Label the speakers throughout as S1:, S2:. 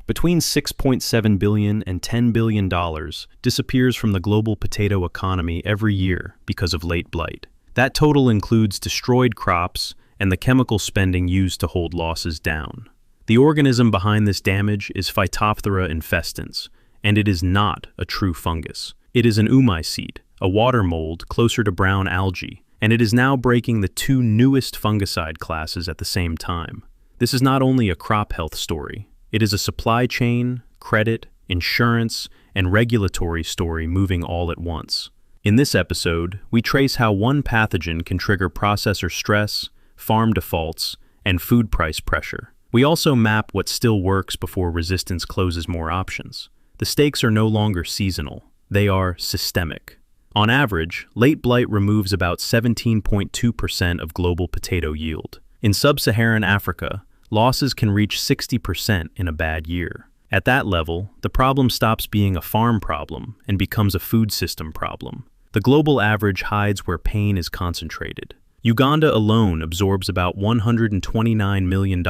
S1: Between $6.7 billion and $10 billion disappears from the global potato economy every year because of late blight. That total includes destroyed crops and the chemical spending used to hold losses down. The organism behind this damage is Phytophthora infestans, and it is not a true fungus. It is an oomycete, a water mold closer to brown algae, and it is now breaking the two newest fungicide classes at the same time. This is not only a crop health story, it is a supply chain, credit, insurance, and regulatory story moving all at once. In this episode, we trace how one pathogen can trigger processor stress, farm defaults, and food price pressure. We also map what still works before resistance closes more options. The stakes are no longer seasonal, they are systemic. On average, late blight removes about 17.2% of global potato yield. In sub-Saharan Africa, losses can reach 60% in a bad year. At that level, the problem stops being a farm problem and becomes a food system problem. The global average hides where pain is concentrated. Uganda alone absorbs about $129 million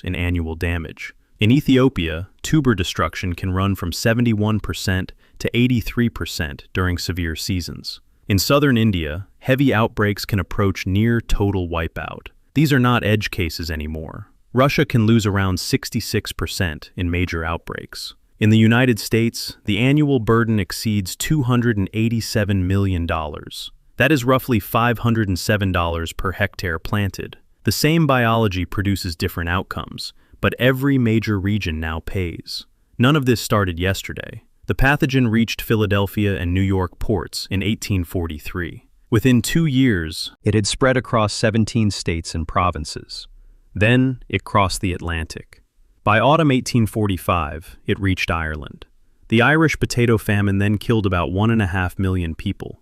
S1: in annual damage. In Ethiopia, tuber destruction can run from 71% to 83% during severe seasons. In southern India, heavy outbreaks can approach near total wipeout. These are not edge cases anymore. Russia can lose around 66% in major outbreaks. In the United States, the annual burden exceeds $287 million. That is roughly $507 per hectare planted. The same biology produces different outcomes, but every major region now pays. None of this started yesterday. The pathogen reached Philadelphia and New York ports in 1843. Within 2 years, it had spread across 17 states and provinces. Then, it crossed the Atlantic. By autumn 1845, it reached Ireland. The Irish potato famine then killed about 1.5 million people.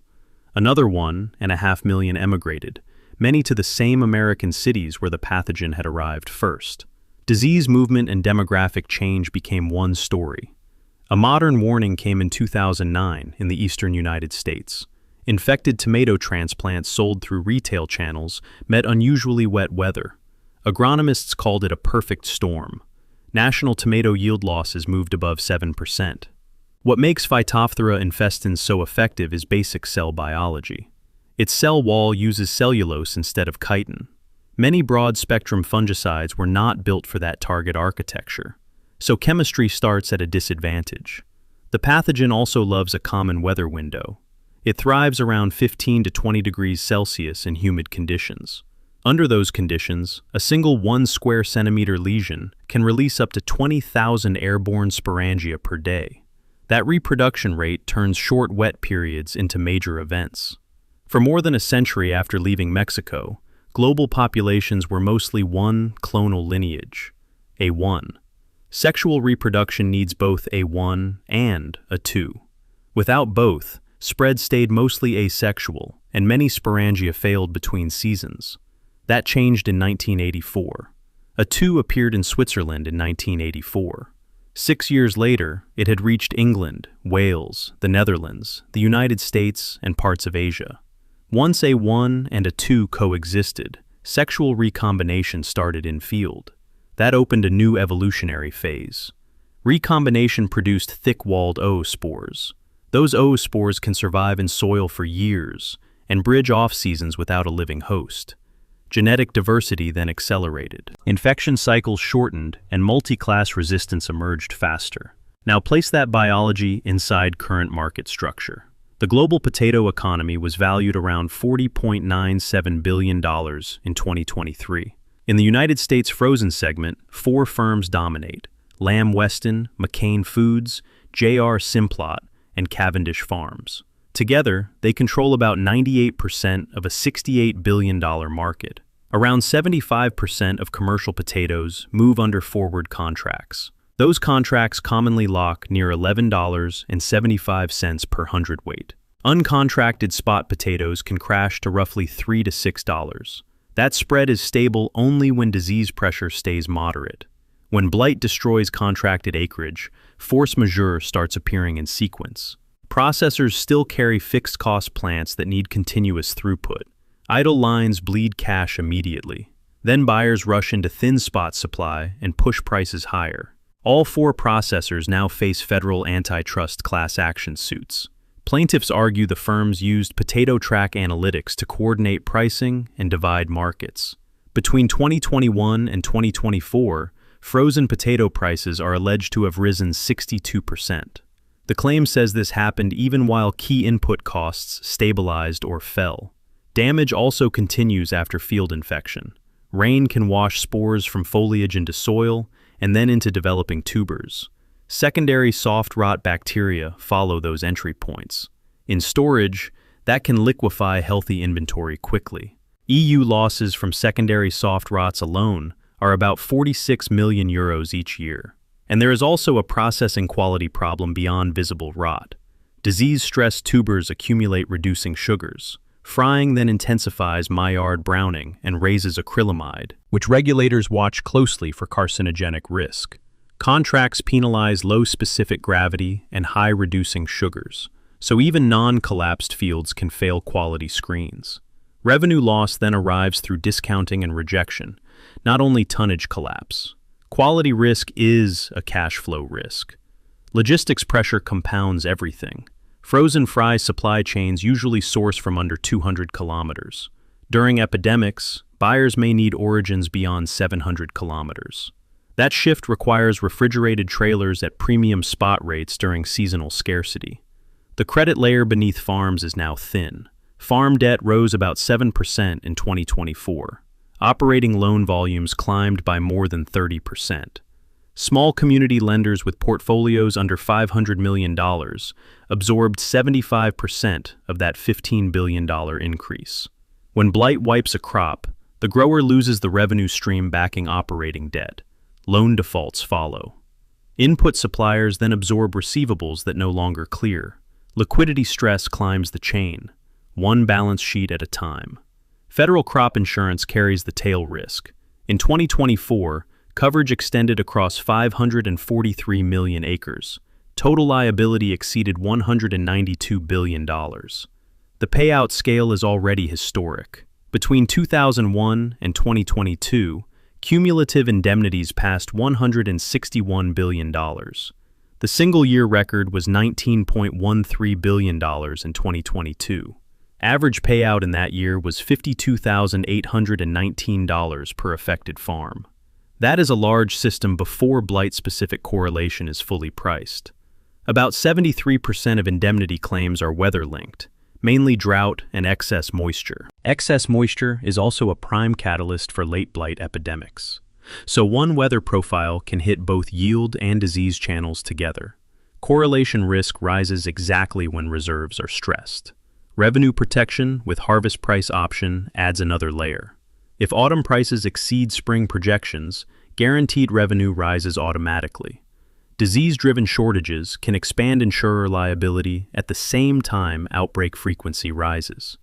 S1: Another 1.5 million emigrated, many to the same American cities where the pathogen had arrived first. Disease movement and demographic change became one story. A modern warning came in 2009 in the eastern United States. Infected tomato transplants sold through retail channels met unusually wet weather. Agronomists called it a perfect storm. National tomato yield losses moved above 7%. What makes Phytophthora infestans so effective is basic cell biology. Its cell wall uses cellulose instead of chitin. Many broad-spectrum fungicides were not built for that target architecture, so chemistry starts at a disadvantage. The pathogen also loves a common weather window. It thrives around 15 to 20 degrees Celsius in humid conditions. Under those conditions, a single 1 square centimeter lesion can release up to 20,000 airborne sporangia per day. That reproduction rate turns short wet periods into major events. For more than a century after leaving Mexico, global populations were mostly one clonal lineage, A1. Sexual reproduction needs both A1 and A2. Without both, spread stayed mostly asexual, and many sporangia failed between seasons. That changed in 1984. A2 appeared in Switzerland in 1984. 6 years later, it had reached England, Wales, the Netherlands, the United States, and parts of Asia. Once A1 and A2 coexisted, sexual recombination started in field. That opened a new evolutionary phase. Recombination produced thick-walled oospores. Those oospores can survive in soil for years and bridge off-seasons without a living host. Genetic diversity then accelerated. Infection cycles shortened and multi-class resistance emerged faster. Now place that biology inside current market structure. The global potato economy was valued around $40.97 billion in 2023. In the United States frozen segment, 4 firms dominate: Lamb Weston, McCain Foods, J.R. Simplot, and Cavendish Farms. Together, they control about 98% of a $68 billion market. Around 75% of commercial potatoes move under forward contracts. Those contracts commonly lock near $11.75 per hundredweight. Uncontracted spot potatoes can crash to roughly $3 to $6. That spread is stable only when disease pressure stays moderate. When blight destroys contracted acreage, force majeure starts appearing in sequence. Processors still carry fixed-cost plants that need continuous throughput. Idle lines bleed cash immediately. Then buyers rush into thin spot supply and push prices higher. All four processors now face federal antitrust class action suits. Plaintiffs argue the firms used potato track analytics to coordinate pricing and divide markets. Between 2021 and 2024, frozen potato prices are alleged to have risen 62%. The claim says this happened even while key input costs stabilized or fell. Damage also continues after field infection. Rain can wash spores from foliage into soil and then into developing tubers. Secondary soft rot bacteria follow those entry points. In storage, that can liquefy healthy inventory quickly. EU losses from secondary soft rots alone are about 46 million euros each year. And there is also a processing quality problem beyond visible rot. Disease-stressed tubers accumulate reducing sugars. Frying then intensifies Maillard browning and raises acrylamide, which regulators watch closely for carcinogenic risk. Contracts penalize low specific gravity and high reducing sugars, so even non-collapsed fields can fail quality screens. Revenue loss then arrives through discounting and rejection, not only tonnage collapse. Quality risk is a cash flow risk. Logistics pressure compounds everything. Frozen fry supply chains usually source from under 200 kilometers. During epidemics, buyers may need origins beyond 700 kilometers. That shift requires refrigerated trailers at premium spot rates during seasonal scarcity. The credit layer beneath farms is now thin. Farm debt rose about 7% in 2024. Operating loan volumes climbed by more than 30%. Small community lenders with portfolios under $500 million absorbed 75% of that $15 billion increase. When blight wipes a crop, the grower loses the revenue stream backing operating debt. Loan defaults follow. Input suppliers then absorb receivables that no longer clear. Liquidity stress climbs the chain, one balance sheet at a time. Federal crop insurance carries the tail risk. In 2024, coverage extended across 543 million acres. Total liability exceeded $192 billion. The payout scale is already historic. Between 2001 and 2022, cumulative indemnities passed $161 billion. The single-year record was $19.13 billion in 2022. Average payout in that year was $52,819 per affected farm. That is a large system before blight-specific correlation is fully priced. About 73% of indemnity claims are weather-linked, mainly drought and excess moisture. Excess moisture is also a prime catalyst for late blight epidemics. So one weather profile can hit both yield and disease channels together. Correlation risk rises exactly when reserves are stressed. Revenue protection with harvest price option adds another layer. If autumn prices exceed spring projections, guaranteed revenue rises automatically. Disease-driven shortages can expand insurer liability at the same time outbreak frequency rises.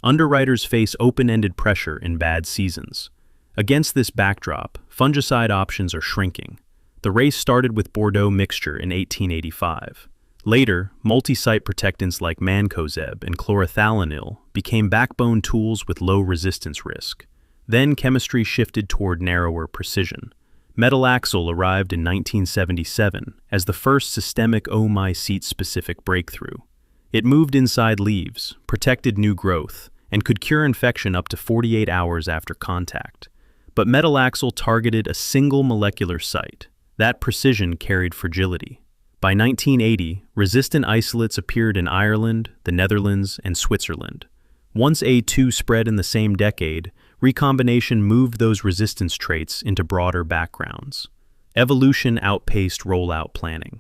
S1: Underwriters face open-ended pressure in bad seasons. Against this backdrop, fungicide options are shrinking. The race started with Bordeaux mixture in 1885. Later, multi-site protectants like mancozeb and chlorothalonil became backbone tools with low resistance risk. Then chemistry shifted toward narrower precision. Metalaxyl arrived in 1977 as the first systemic oomycete-specific breakthrough. It moved inside leaves, protected new growth, and could cure infection up to 48 hours after contact. But metalaxyl targeted a single molecular site. That precision carried fragility. By 1980, resistant isolates appeared in Ireland, the Netherlands, and Switzerland. Once A2 spread in the same decade, recombination moved those resistance traits into broader backgrounds. Evolution outpaced rollout planning.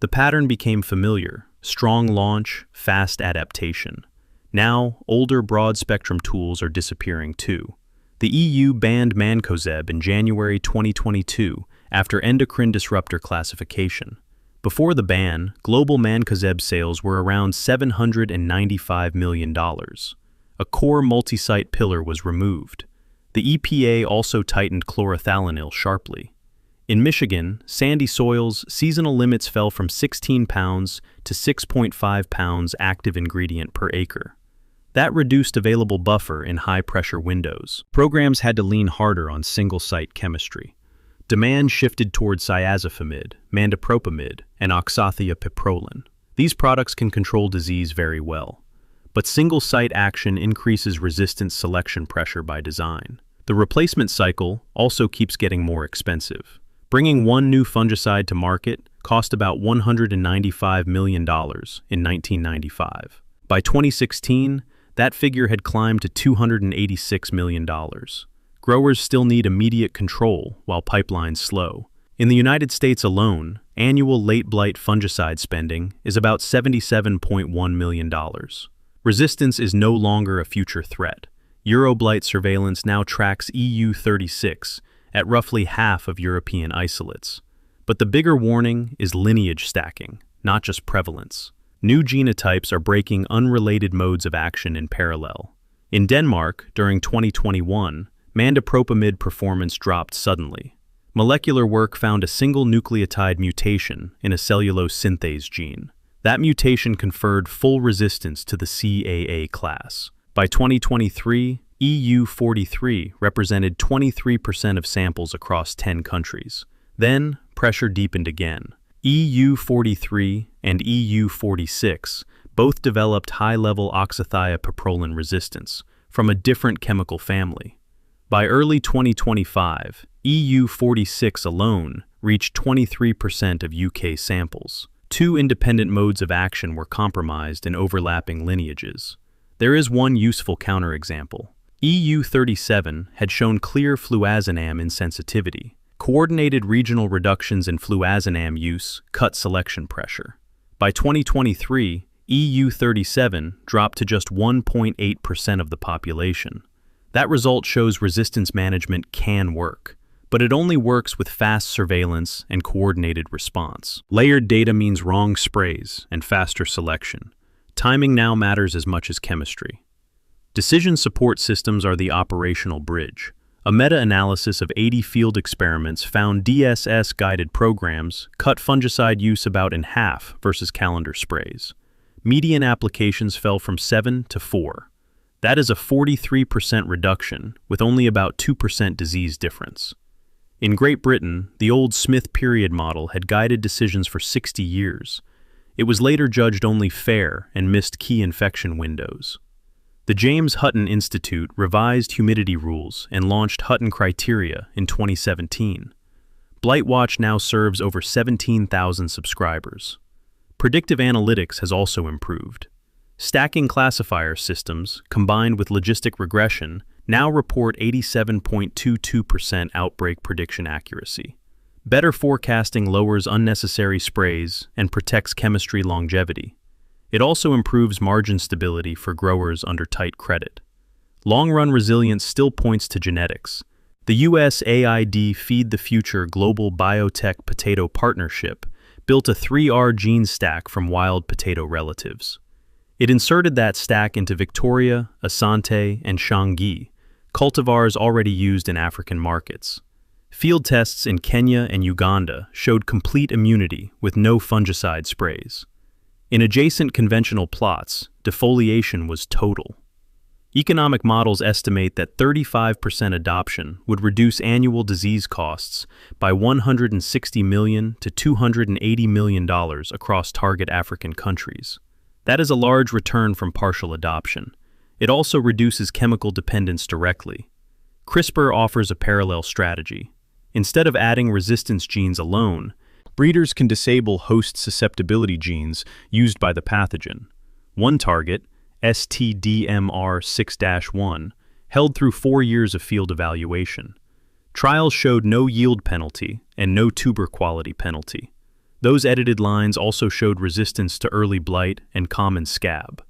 S1: The pattern became familiar: strong launch, fast adaptation. Now, older broad-spectrum tools are disappearing too. The EU banned mancozeb in January 2022 after endocrine disruptor classification. Before the ban, global mancozeb sales were around $795 million. A core multi-site pillar was removed. The EPA also tightened chlorothalonil sharply. In Michigan, sandy soils, seasonal limits fell from 16 pounds to 6.5 pounds active ingredient per acre. That reduced available buffer in high-pressure windows. Programs had to lean harder on single-site chemistry. Demand shifted towards cyazofamid, mandipropamid, and oxathiapiprolin. These products can control disease very well, but single-site action increases resistance selection pressure by design. The replacement cycle also keeps getting more expensive. Bringing one new fungicide to market cost about $195 million in 1995. By 2016, that figure had climbed to $286 million. Growers still need immediate control while pipelines slow. In the United States alone, annual late blight fungicide spending is about $77.1 million. Resistance is no longer a future threat. Euroblight surveillance now tracks EU36 at roughly half of European isolates. But the bigger warning is lineage stacking, not just prevalence. New genotypes are breaking unrelated modes of action in parallel. In Denmark, during 2021, mandipropamid performance dropped suddenly. Molecular work found a single nucleotide mutation in a cellulose synthase gene. That mutation conferred full resistance to the CAA class. By 2023, EU43 represented 23% of samples across 10 countries. Then, pressure deepened again. EU43 and EU46 both developed high-level oxathiapiprolin resistance from a different chemical family. By early 2025, EU46 alone reached 23% of UK samples. Two independent modes of action were compromised in overlapping lineages. There is one useful counterexample. EU37 had shown clear fluazinam insensitivity. Coordinated regional reductions in fluazinam use cut selection pressure. By 2023, EU37 dropped to just 1.8% of the population. That result shows resistance management can work, but it only works with fast surveillance and coordinated response. Layered data means wrong sprays and faster selection. Timing now matters as much as chemistry. Decision support systems are the operational bridge. A meta-analysis of 80 field experiments found DSS-guided programs cut fungicide use about in half versus calendar sprays. Median applications fell from 7 to 4. That is a 43% reduction, with only about 2% disease difference. In Great Britain, the old Smith period model had guided decisions for 60 years. It was later judged only fair and missed key infection windows. The James Hutton Institute revised humidity rules and launched Hutton criteria in 2017. BlightWatch now serves over 17,000 subscribers. Predictive analytics has also improved. Stacking classifier systems, combined with logistic regression, now report 87.22% outbreak prediction accuracy. Better forecasting lowers unnecessary sprays and protects chemistry longevity. It also improves margin stability for growers under tight credit. Long-run resilience still points to genetics. The USAID Feed the Future Global Biotech Potato Partnership built a 3R gene stack from wild potato relatives. It inserted that stack into Victoria, Asante, and Shangi, cultivars already used in African markets. Field tests in Kenya and Uganda showed complete immunity with no fungicide sprays. In adjacent conventional plots, defoliation was total. Economic models estimate that 35% adoption would reduce annual disease costs by $160 million to $280 million across target African countries. That is a large return from partial adoption. It also reduces chemical dependence directly. CRISPR offers a parallel strategy. Instead of adding resistance genes alone, breeders can disable host susceptibility genes used by the pathogen. One target, STDMR6-1, held through 4 years of field evaluation. Trials showed no yield penalty and no tuber quality penalty. Those edited lines also showed resistance to early blight and common scab.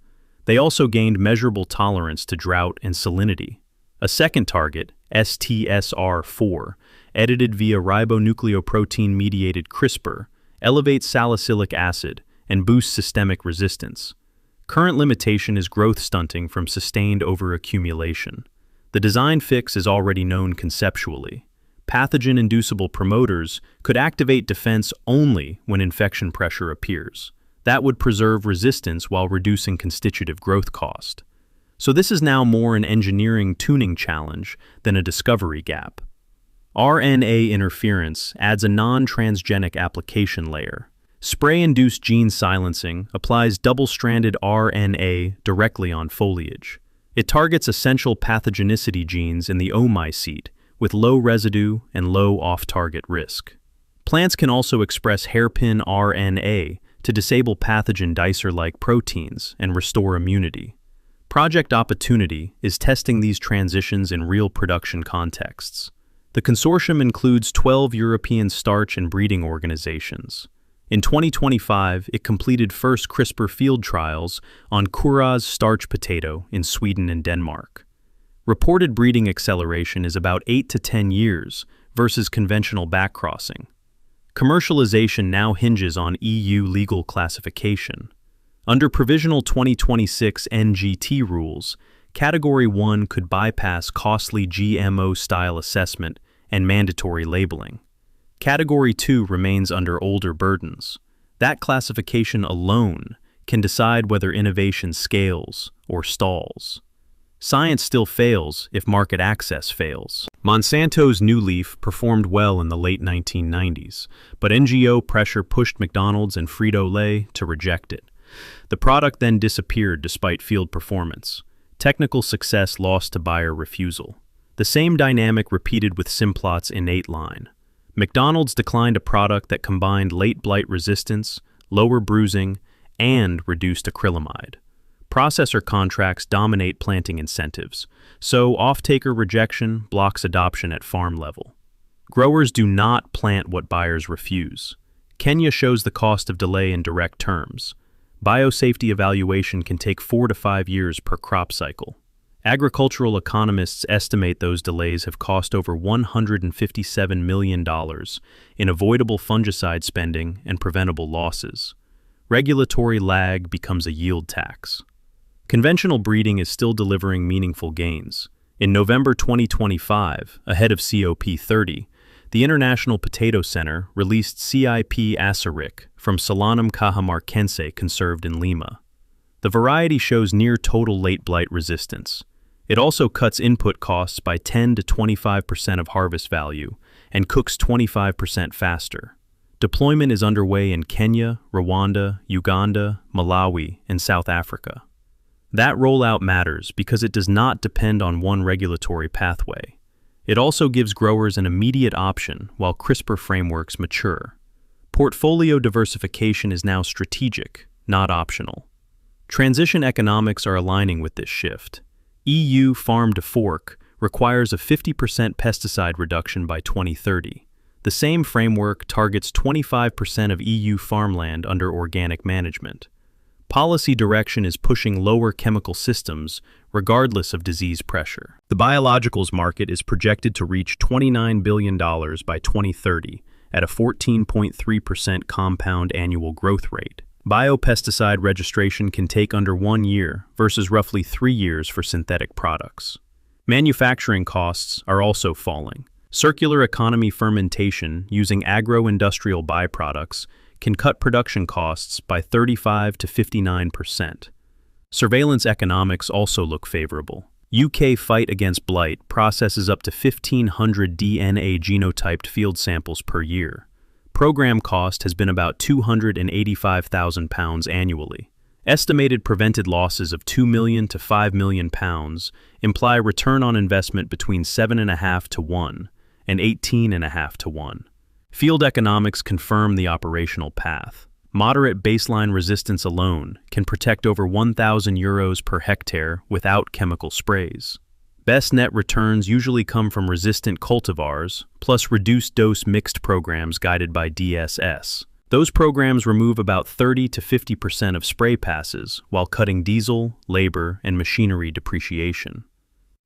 S1: They also gained measurable tolerance to drought and salinity. A second target, STSR4, edited via ribonucleoprotein-mediated CRISPR, elevates salicylic acid and boosts systemic resistance. Current limitation is growth stunting from sustained overaccumulation. The design fix is already known conceptually. Pathogen-inducible promoters could activate defense only when infection pressure appears. That would preserve resistance while reducing constitutive growth cost. So this is now more an engineering tuning challenge than a discovery gap. RNA interference adds a non-transgenic application layer. Spray-induced gene silencing applies double-stranded RNA directly on foliage. It targets essential pathogenicity genes in the oomycete with low residue and low off-target risk. Plants can also express hairpin RNA to disable pathogen dicer-like proteins and restore immunity. Project Opportunity is testing these transitions in real production contexts. The consortium includes 12 European starch and breeding organizations. In 2025, it completed first CRISPR field trials on Kuraz starch potato in Sweden and Denmark. Reported breeding acceleration is about 8 to 10 years versus conventional backcrossing. Commercialization now hinges on EU legal classification. Under Provisional 2026 NGT rules, Category 1 could bypass costly GMO-style assessment and mandatory labeling. Category 2 remains under older burdens. That classification alone can decide whether innovation scales or stalls. Science still fails if market access fails. Monsanto's New Leaf performed well in the late 1990s, but NGO pressure pushed McDonald's and Frito-Lay to reject it. The product then disappeared despite field performance. Technical success lost to buyer refusal. The same dynamic repeated with Simplot's innate line. McDonald's declined a product that combined late blight resistance, lower bruising, and reduced acrylamide. Processor contracts dominate planting incentives, so off-taker rejection blocks adoption at farm level. Growers do not plant what buyers refuse. Kenya shows the cost of delay in direct terms. Biosafety evaluation can take 4 to 5 years per crop cycle. Agricultural economists estimate those delays have cost over $157 million in avoidable fungicide spending and preventable losses. Regulatory lag becomes a yield tax. Conventional breeding is still delivering meaningful gains. In November 2025, ahead of COP30, the International Potato Center released CIP Aceric from Solanum cajamarquense conserved in Lima. The variety shows near total late blight resistance. It also cuts input costs by 10 to 25% of harvest value and cooks 25% faster. Deployment is underway in Kenya, Rwanda, Uganda, Malawi, and South Africa. That rollout matters because it does not depend on one regulatory pathway. It also gives growers an immediate option while CRISPR frameworks mature. Portfolio diversification is now strategic, not optional. Transition economics are aligning with this shift. EU farm to fork requires a 50% pesticide reduction by 2030. The same framework targets 25% of EU farmland under organic management. Policy direction is pushing lower chemical systems regardless of disease pressure. The biologicals market is projected to reach $29 billion by 2030 at a 14.3% compound annual growth rate. Biopesticide registration can take under 1 year versus roughly 3 years for synthetic products. Manufacturing costs are also falling. Circular economy fermentation using agro-industrial byproducts can cut production costs by 35 to 59%. Surveillance economics also look favorable. UK fight against blight processes up to 1,500 DNA genotyped field samples per year. Program cost has been about £285,000 annually. Estimated prevented losses of £2 million to £5 million imply return on investment between 7.5 to 1 and 18.5 to 1. Field economics confirm the operational path. Moderate baseline resistance alone can protect over €1,000 per hectare without chemical sprays. Best net returns usually come from resistant cultivars, plus reduced dose mixed programs guided by DSS. Those programs remove about 30 to 50% of spray passes while cutting diesel, labor, and machinery depreciation.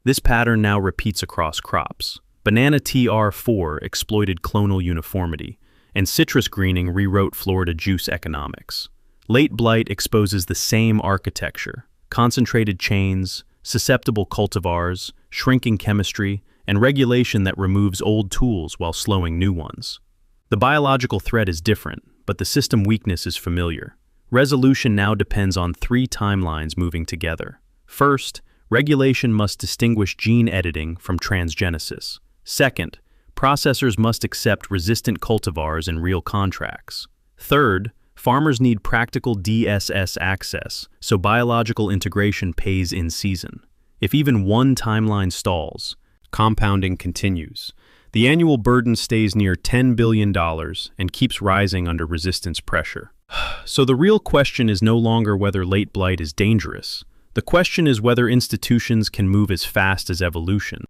S1: This pattern now repeats across crops. Banana TR4 exploited clonal uniformity, and citrus greening rewrote Florida juice economics. Late blight exposes the same architecture: concentrated chains, susceptible cultivars, shrinking chemistry, and regulation that removes old tools while slowing new ones. The biological threat is different, but the system weakness is familiar. Resolution now depends on 3 timelines moving together. First, regulation must distinguish gene editing from transgenesis. Second, processors must accept resistant cultivars in real contracts. Third, farmers need practical DSS access, so biological integration pays in season. If even one timeline stalls, compounding continues. The annual burden stays near $10 billion and keeps rising under resistance pressure. So the real question is no longer whether late blight is dangerous. The question is whether institutions can move as fast as evolution.